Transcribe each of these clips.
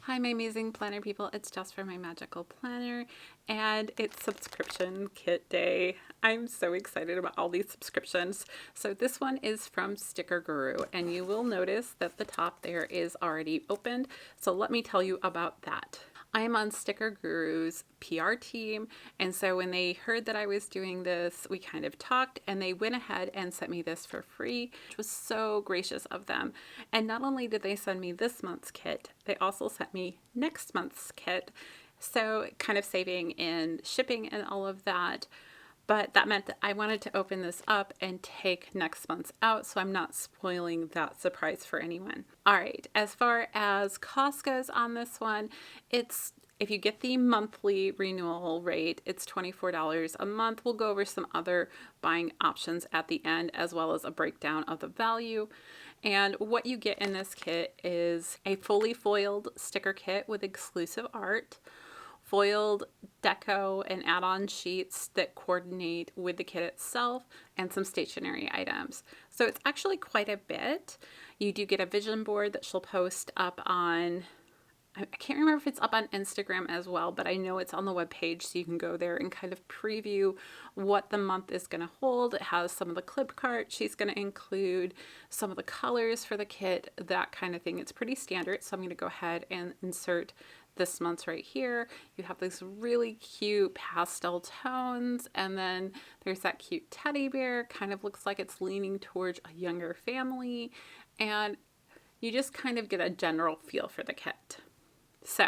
Hi, my amazing planner people. It's Jess from My Magical Planner, and it's subscription kit day. I'm so excited about all these subscriptions. So this one is from Sticker Guru, and you will notice that the top there is already opened. So let me tell you about that. I am on Sticker Guru's PR team, and so when they heard that I was doing this, we kind of talked, and they went ahead and sent me this for free, which was so gracious of them. And not only did they send me this month's kit, they also sent me next month's kit, so kind of saving in shipping and all of that. But that meant that I wanted to open this up and take next month's out, so I'm not spoiling that surprise for anyone. All right, as far as cost goes on this one, if you get the monthly renewal rate, it's $24 a month. We'll go over some other buying options at the end, as well as a breakdown of the value. And what you get in this kit is a fully foiled sticker kit with exclusive art, foiled deco and add-on sheets that coordinate with the kit itself, and some stationery items. So it's actually quite a bit. You do get a vision board that she'll post up on, I can't remember if it's up on Instagram as well, but I know it's on the webpage, so you can go there and kind of preview what the month is going to hold. It has some of the clip art she's going to include, some of the colors for the kit, that kind of thing. It's pretty standard, so I'm going to go ahead and insert this month's right here. You have these really cute pastel tones, and then there's that cute teddy bear, kind of looks like it's leaning towards a younger family, and you just kind of get a general feel for the kit. So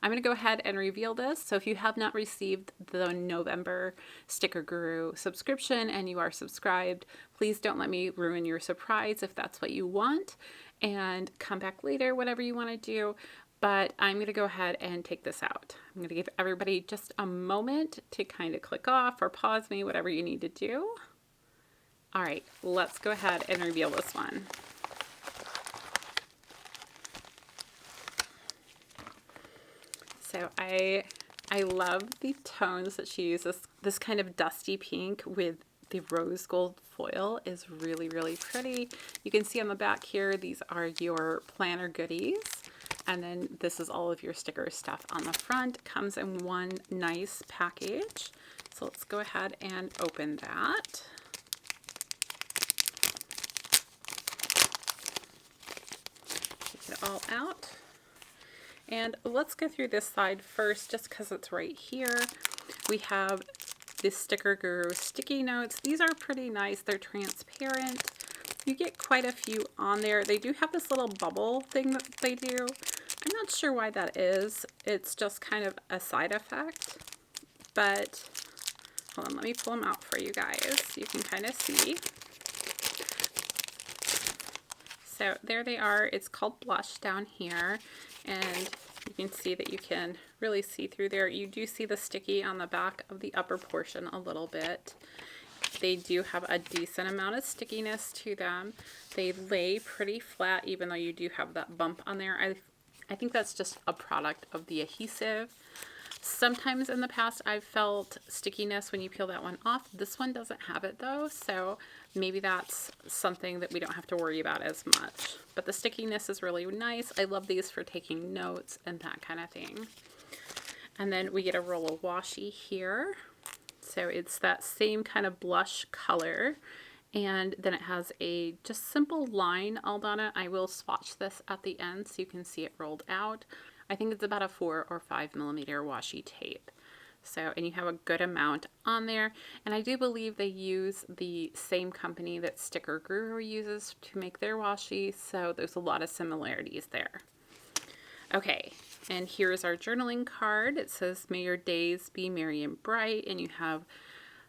I'm going to go ahead and reveal this. So if you have not received the November Sticker Guru subscription and you are subscribed, please don't let me ruin your surprise if that's what you want, and come back later, whatever you want to do. But I'm going to go ahead and take this out. I'm going to give everybody just a moment to kind of click off or pause me, whatever you need to do. All right, let's go ahead and reveal this one. So I love the tones that she uses. This kind of dusty pink with the rose gold foil is really, really pretty. You can see on the back here, these are your planner goodies. And then this is all of your sticker stuff on the front. Comes in one nice package. So let's go ahead and open that. Take it all out. And let's go through this side first, just because it's right here. We have this Sticker Guru sticky notes. These are pretty nice. They're transparent. You get quite a few on there. They do have this little bubble thing that they do. I'm not sure why that is. It's just kind of a side effect. But hold on, let me pull them out for you guys. You can kind of see. So there they are. It's called Blush down here. And you can see that you can really see through there. You do see the sticky on the back of the upper portion a little bit. They do have a decent amount of stickiness to them. They lay pretty flat, even though you do have that bump on there. I think that's just a product of the adhesive. Sometimes in the past I've felt stickiness when you peel that one off. This one doesn't have it though, so maybe that's something that we don't have to worry about as much. But the stickiness is really nice. I love these for taking notes and that kind of thing. And then we get a roll of washi here. So it's that same kind of blush color. And then it has a just simple line all on it. I will swatch this at the end so you can see it rolled out. I think it's about a 4 or 5 millimeter washi tape. So, and you have a good amount on there. And I do believe they use the same company that Sticker Guru uses to make their washi. So there's a lot of similarities there. Okay, and here's our journaling card. It says, "May your days be merry and bright." And you have,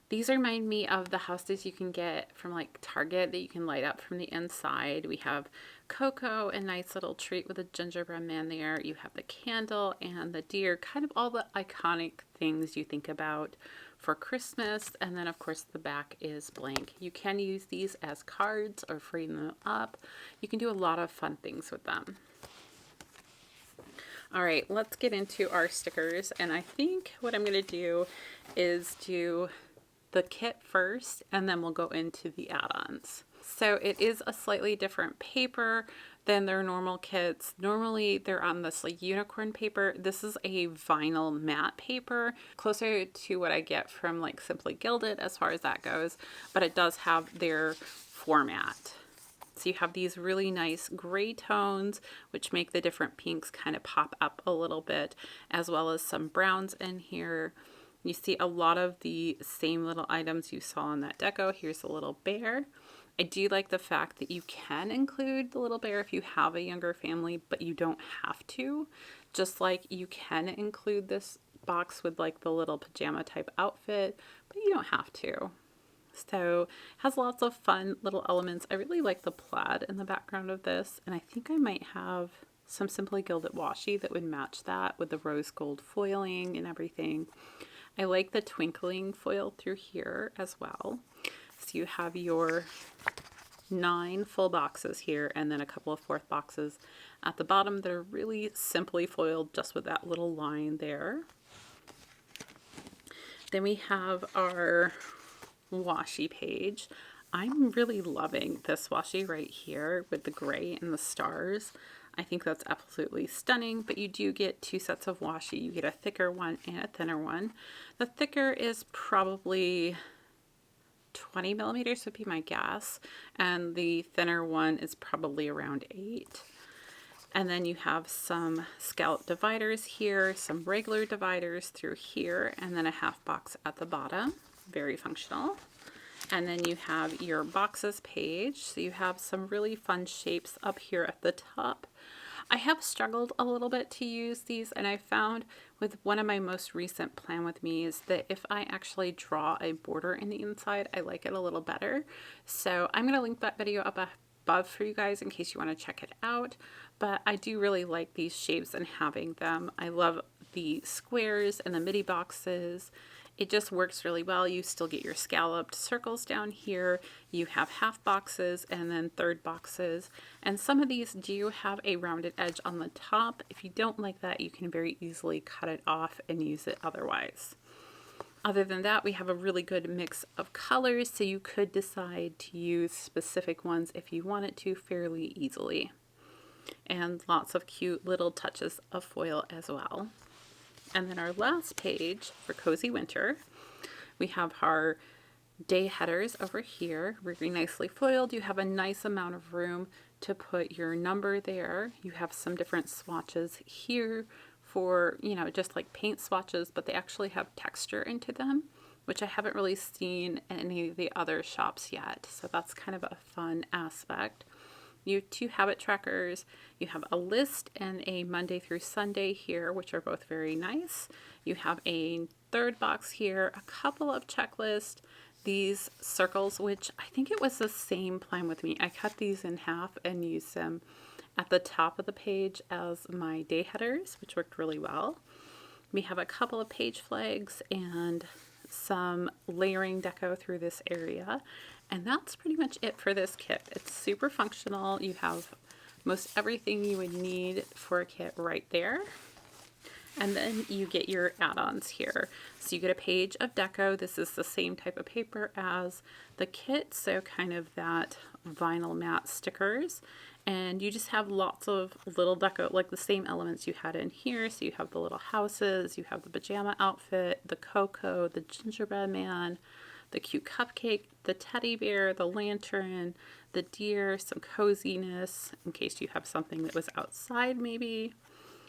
these remind me of the houses you can get from like Target that you can light up from the inside. We have Coco, a nice little treat with a gingerbread man there. You have the candle and the deer, kind of all the iconic things you think about for Christmas. And then of course the back is blank. You can use these as cards or frame them up. You can do a lot of fun things with them. All right, let's get into our stickers. And I think what I'm going to do is do the kit first, and then we'll go into the add-ons. So it is a slightly different paper than their normal kits. Normally they're on this like unicorn paper. This is a vinyl matte paper, closer to what I get from like Simply Gilded as far as that goes, but it does have their format. So you have these really nice gray tones, which make the different pinks kind of pop up a little bit, as well as some browns in here. You see a lot of the same little items you saw in that deco. Here's a little bear. I do like the fact that you can include the little bear if you have a younger family, but you don't have to. Just like you can include this box with like the little pajama type outfit, but you don't have to. So it has lots of fun little elements. I really like the plaid in the background of this, and I think I might have some Simply Gilded washi that would match that with the rose gold foiling and everything. I like the twinkling foil through here as well. So you have your 9 full boxes here, and then a couple of fourth boxes at the bottom that are really simply foiled just with that little line there. Then we have our washi page. I'm really loving this washi right here with the gray and the stars. I think that's absolutely stunning, but you do get 2 sets of washi. You get a thicker one and a thinner one. The thicker is probably 20 millimeters would be my guess, and the thinner one is probably around 8. And then you have some scallop dividers here, some regular dividers through here, and then a half box at the bottom. Very functional. And then you have your boxes page. So you have some really fun shapes up here at the top. I have struggled a little bit to use these, and I found with one of my most recent Plan With Me's that if I actually draw a border in the inside, I like it a little better. So I'm going to link that video up above for you guys in case you want to check it out. But I do really like these shapes and having them. I love the squares and the midi boxes. It just works really well. You still get your scalloped circles down here. You have half boxes and then third boxes. And some of these do have a rounded edge on the top. If you don't like that, you can very easily cut it off and use it otherwise. Other than that, we have a really good mix of colors, so you could decide to use specific ones if you wanted to fairly easily. And lots of cute little touches of foil as well. And then our last page for Cozy Winter, we have our day headers over here, really nicely foiled. You have a nice amount of room to put your number there. You have some different swatches here for, you know, just like paint swatches, but they actually have texture into them, which I haven't really seen in any of the other shops yet. So that's kind of a fun aspect. You have 2 habit trackers, you have a list and a Monday through Sunday here, which are both very nice. You have a third box here, a couple of checklists, these circles, which I think it was the same Plan With Me. I cut these in half and used them at the top of the page as my day headers, which worked really well. We have a couple of page flags and some layering deco through this area. And that's pretty much it for this kit. It's super functional. You have most everything you would need for a kit right there. And then you get your add-ons here. So you get a page of deco. This is the same type of paper as the kit, so kind of that vinyl matte stickers. And you just have lots of little deco, like the same elements you had in here. So you have the little houses, you have the pajama outfit, the cocoa, the gingerbread man, the cute cupcake, the teddy bear, the lantern, the deer, some coziness in case you have something that was outside maybe.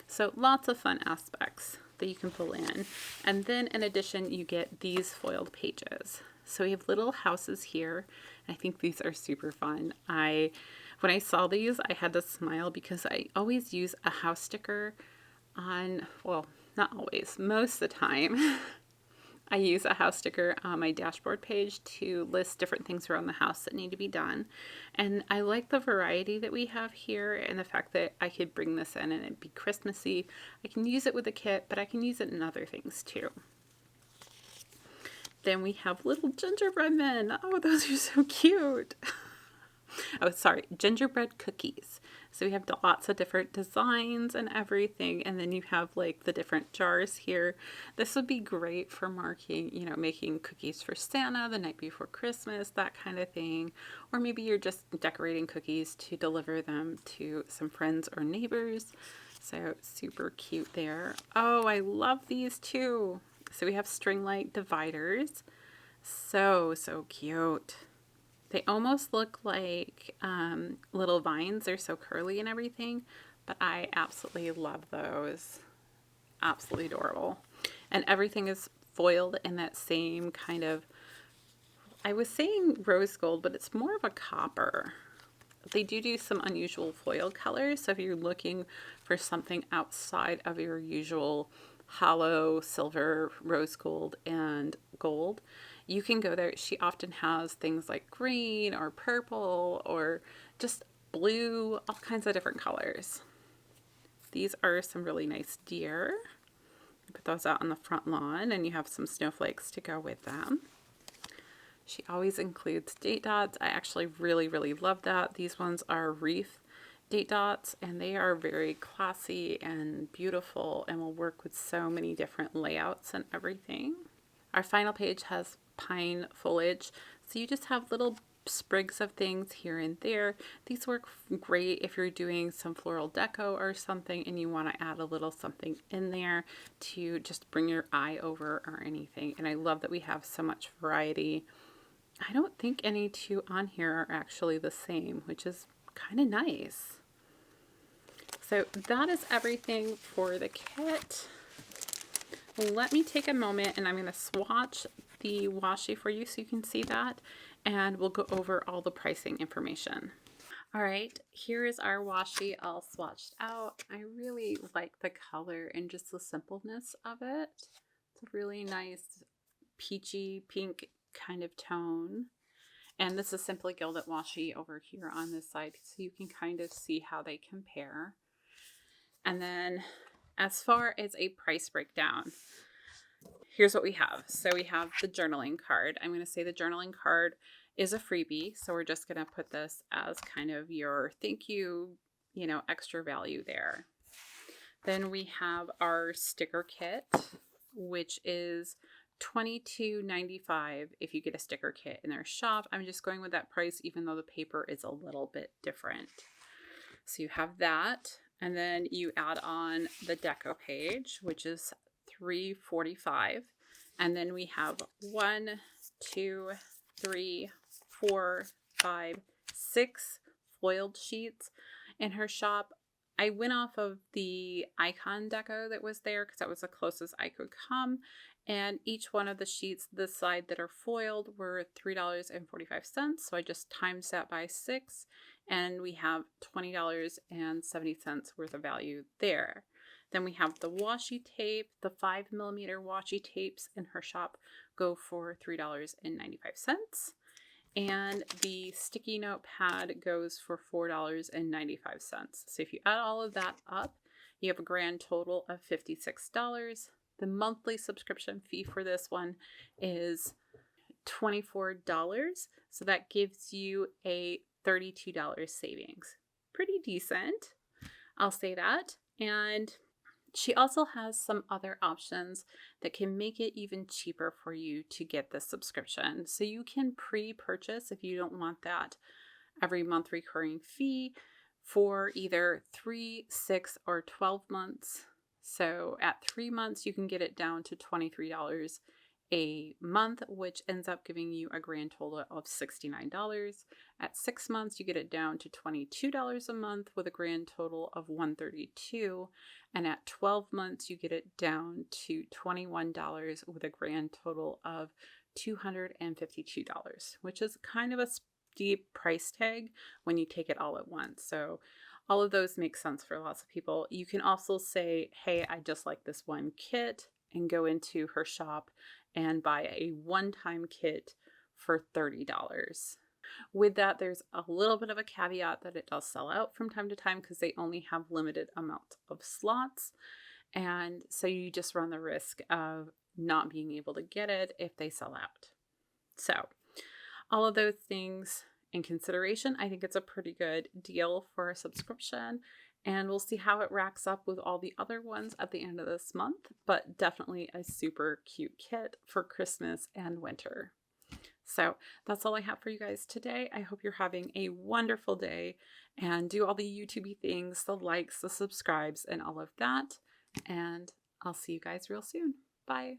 So lots of fun aspects that you can pull in. And then in addition, you get these foiled pages. So we have little houses here. I think these are super fun. When I saw these, I had to smile because I always use a house sticker on, well, not always, most of the time. I use a house sticker on my dashboard page to list different things around the house that need to be done. And I like the variety that we have here and the fact that I could bring this in and it'd be Christmassy. I can use it with a kit, but I can use it in other things too. Then we have little gingerbread men. Oh, those are so cute. Oh, sorry, gingerbread cookies. So we have lots of different designs and everything. And then you have like the different jars here. This would be great for marking, you know, making cookies for Santa the night before Christmas, that kind of thing. Or maybe you're just decorating cookies to deliver them to some friends or neighbors. So super cute there. Oh, I love these too. So we have string light dividers. So cute. They almost look like little vines. They're so curly and everything, but I absolutely love those. Absolutely adorable. And everything is foiled in that same kind of, I was saying rose gold, but it's more of a copper. They do some unusual foil colors, so if you're looking for something outside of your usual hollow silver, rose gold, and gold, you can go there. She often has things like green or purple or just blue, all kinds of different colors. These are some really nice deer. Put those out on the front lawn, and you have some snowflakes to go with them. She always includes date dots. I actually really love that. These ones are wreath date dots, and they are very classy and beautiful and will work with so many different layouts and everything. Our final page has pine foliage, so you just have little sprigs of things here and there. These work great if you're doing some floral deco or something and you want to add a little something in there to just bring your eye over or anything. And I love that we have so much variety. I don't think any two on here are actually the same, which is kind of nice. So that is everything for the kit. Let me take a moment and I'm going to swatch the washi for you so you can see that, and we'll go over all the pricing information. All right, here is our washi all swatched out. I really like the color and just the simpleness of it. It's a really nice peachy pink kind of tone. And this is Simply Gilded washi over here on this side, so you can kind of see how they compare. And then as far as a price breakdown, here's what we have. So we have the journaling card. I'm going to say the journaling card is a freebie, so we're just going to put this as kind of your thank you, you know, extra value there. Then we have our sticker kit, which is $22.95 if you get a sticker kit in their shop. I'm just going with that price even though the paper is a little bit different. So you have that, and then you add on the Deco page, which is $3.45, and then we have 1, 2, 3, 4, 5, 6 foiled sheets in her shop. I went off of the icon deco that was there because that was the closest I could come, and each one of the sheets this side that are foiled were $3.45, so I just times that by 6, and we have $20.70 worth of value there. Then we have the washi tape. The 5mm washi tapes in her shop go for $3.95. And the sticky note pad goes for $4.95. So if you add all of that up, you have a grand total of $56. The monthly subscription fee for this one is $24. So that gives you a $32 savings. Pretty decent, I'll say that. And she also has some other options that can make it even cheaper for you to get this subscription. So you can pre-purchase if you don't want that every month recurring fee for either 3, 6, or 12 months. So at 3 months, you can get it down to $23 a month, which ends up giving you a grand total of $69. At 6 months, you get it down to $22 a month with a grand total of $132. And at 12 months, you get it down to $21 with a grand total of $252, which is kind of a steep price tag when you take it all at once. So all of those make sense for lots of people. You can also say, hey, I just like this one kit, and go into her shop and buy a one-time kit for $30. With that, there's a little bit of a caveat that it does sell out from time to time because they only have limited amount of slots. And so you just run the risk of not being able to get it if they sell out. So all of those things in consideration, I think it's a pretty good deal for a subscription, and we'll see how it racks up with all the other ones at the end of this month, but definitely a super cute kit for Christmas and winter. So that's all I have for you guys today. I hope you're having a wonderful day and do all the YouTubey things, the likes, the subscribes, and all of that. And I'll see you guys real soon. Bye.